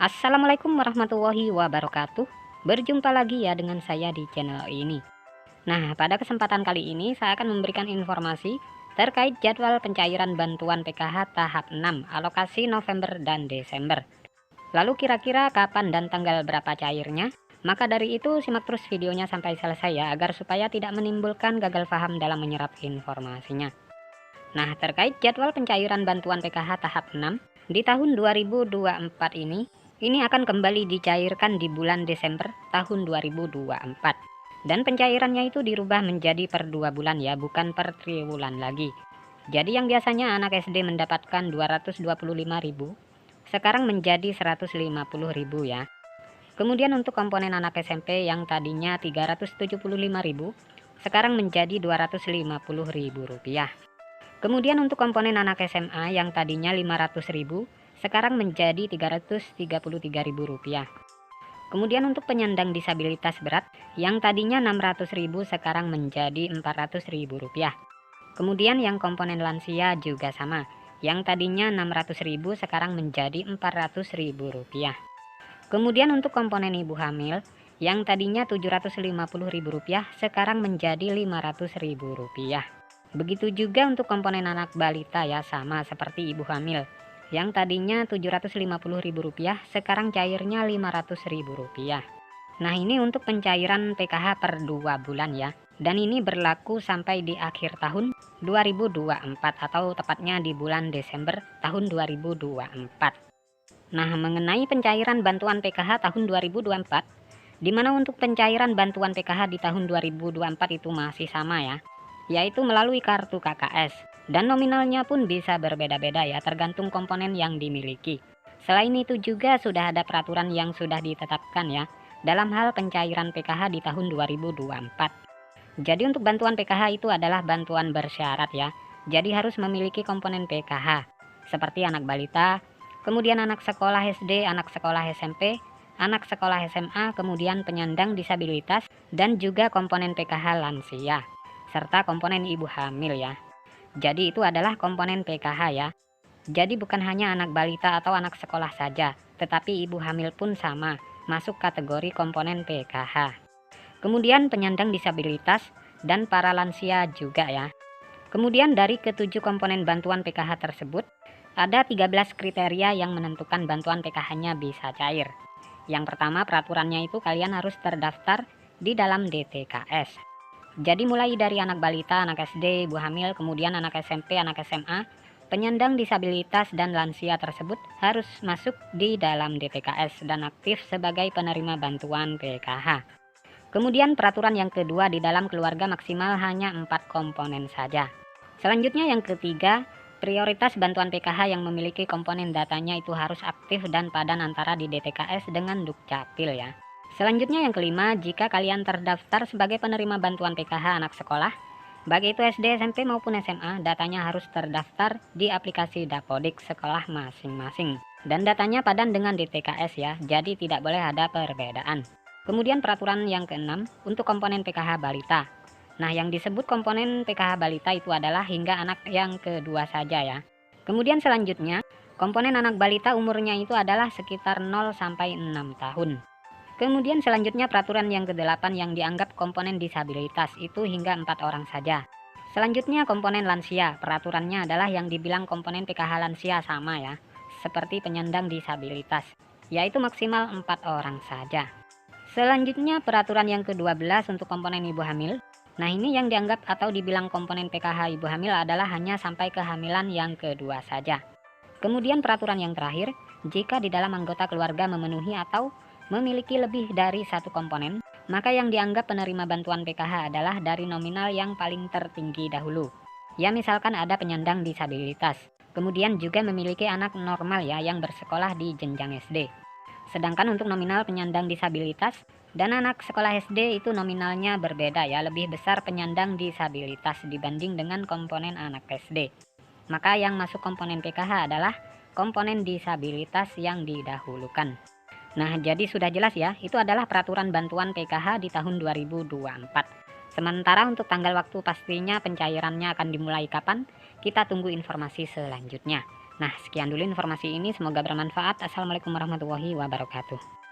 Assalamualaikum warahmatullahi wabarakatuh. Berjumpa lagi ya dengan saya di channel ini. Nah, pada kesempatan kali ini saya akan memberikan informasi terkait jadwal pencairan bantuan PKH tahap 6 alokasi November dan Desember. Lalu kira-kira kapan dan tanggal berapa cairnya? Maka dari itu simak terus videonya sampai selesai ya, agar supaya tidak menimbulkan gagal paham dalam menyerap informasinya. Nah, terkait jadwal pencairan bantuan PKH tahap 6 di tahun 2024 ini akan kembali dicairkan di bulan Desember tahun 2024. Dan pencairannya itu dirubah menjadi per 2 bulan ya, bukan per triwulan lagi. Jadi yang biasanya anak SD mendapatkan 225.000, sekarang menjadi 150.000 ya. Kemudian untuk komponen anak SMP yang tadinya 375.000, sekarang menjadi Rp250.000. Kemudian untuk komponen anak SMA yang tadinya 500.000, sekarang menjadi Rp333.000. Kemudian untuk penyandang disabilitas berat yang tadinya 600.000, sekarang menjadi Rp400.000. Kemudian yang komponen lansia juga sama, yang tadinya 600.000, sekarang menjadi Rp400.000. Kemudian untuk komponen ibu hamil yang tadinya Rp750.000, sekarang menjadi Rp500.000. Begitu juga untuk komponen anak balita ya, sama seperti ibu hamil. Yang tadinya Rp750.000, sekarang cairnya Rp500.000. Nah, ini untuk pencairan PKH per 2 bulan ya. Dan ini berlaku sampai di akhir tahun 2024 atau tepatnya di bulan Desember tahun 2024. Nah, mengenai pencairan bantuan PKH tahun 2024, di mana untuk pencairan bantuan PKH di tahun 2024 itu masih sama ya, yaitu melalui kartu KKS, dan nominalnya pun bisa berbeda-beda ya, tergantung komponen yang dimiliki. Selain itu juga sudah ada peraturan yang sudah ditetapkan ya dalam hal pencairan PKH di tahun 2024. Jadi untuk bantuan PKH itu adalah bantuan bersyarat ya, jadi harus memiliki komponen PKH seperti anak balita, kemudian anak sekolah SD, anak sekolah SMP, anak sekolah SMA, kemudian penyandang disabilitas, dan juga komponen PKH lansia, serta komponen ibu hamil ya. Jadi itu adalah komponen PKH ya. Jadi bukan hanya anak balita atau anak sekolah saja, tetapi ibu hamil pun sama, masuk kategori komponen PKH. Kemudian penyandang disabilitas dan para lansia juga ya. Kemudian dari ketujuh komponen bantuan PKH tersebut, ada 13 kriteria yang menentukan bantuan PKH-nya bisa cair. Yang pertama, peraturannya itu kalian harus terdaftar di dalam DTKS. Jadi mulai dari anak balita, anak SD, ibu hamil, kemudian anak SMP, anak SMA, penyandang disabilitas dan lansia tersebut harus masuk di dalam DTKS dan aktif sebagai penerima bantuan PKH. Kemudian peraturan yang kedua, di dalam keluarga maksimal hanya 4 komponen saja. Selanjutnya yang ketiga, prioritas bantuan PKH yang memiliki komponen datanya itu harus aktif dan padan antara di DTKS dengan Dukcapil ya. Selanjutnya yang kelima, jika kalian terdaftar sebagai penerima bantuan PKH anak sekolah, baik itu SD, SMP maupun SMA, datanya harus terdaftar di aplikasi Dapodik sekolah masing-masing. Dan datanya padan dengan DTKS ya, jadi tidak boleh ada perbedaan. Kemudian peraturan yang keenam, untuk komponen PKH balita. Nah, yang disebut komponen PKH balita itu adalah hingga anak yang kedua saja ya. Kemudian selanjutnya, komponen anak balita umurnya itu adalah sekitar 0 sampai 6 tahun. Kemudian selanjutnya peraturan yang ke-8 yang dianggap komponen disabilitas itu hingga 4 orang saja. Selanjutnya komponen lansia, peraturannya adalah yang dibilang komponen PKH lansia sama ya, seperti penyandang disabilitas, yaitu maksimal 4 orang saja. Selanjutnya peraturan yang ke-12 untuk komponen ibu hamil. Nah, ini yang dianggap atau dibilang komponen PKH ibu hamil adalah hanya sampai kehamilan yang kedua saja. Kemudian peraturan yang terakhir, jika di dalam anggota keluarga memenuhi atau memiliki lebih dari satu komponen, maka yang dianggap penerima bantuan PKH adalah dari nominal yang paling tertinggi dahulu. Ya, misalkan ada penyandang disabilitas, kemudian juga memiliki anak normal ya yang bersekolah di jenjang SD. Sedangkan untuk nominal penyandang disabilitas dan anak sekolah SD itu nominalnya berbeda ya, lebih besar penyandang disabilitas dibanding dengan komponen anak SD. Maka yang masuk komponen PKH adalah komponen disabilitas yang didahulukan. Nah, jadi sudah jelas ya, itu adalah peraturan bantuan PKH di tahun 2024. Sementara untuk tanggal waktu pastinya pencairannya akan dimulai kapan, kita tunggu informasi selanjutnya. Nah, sekian dulu informasi ini, semoga bermanfaat. Assalamualaikum warahmatullahi wabarakatuh.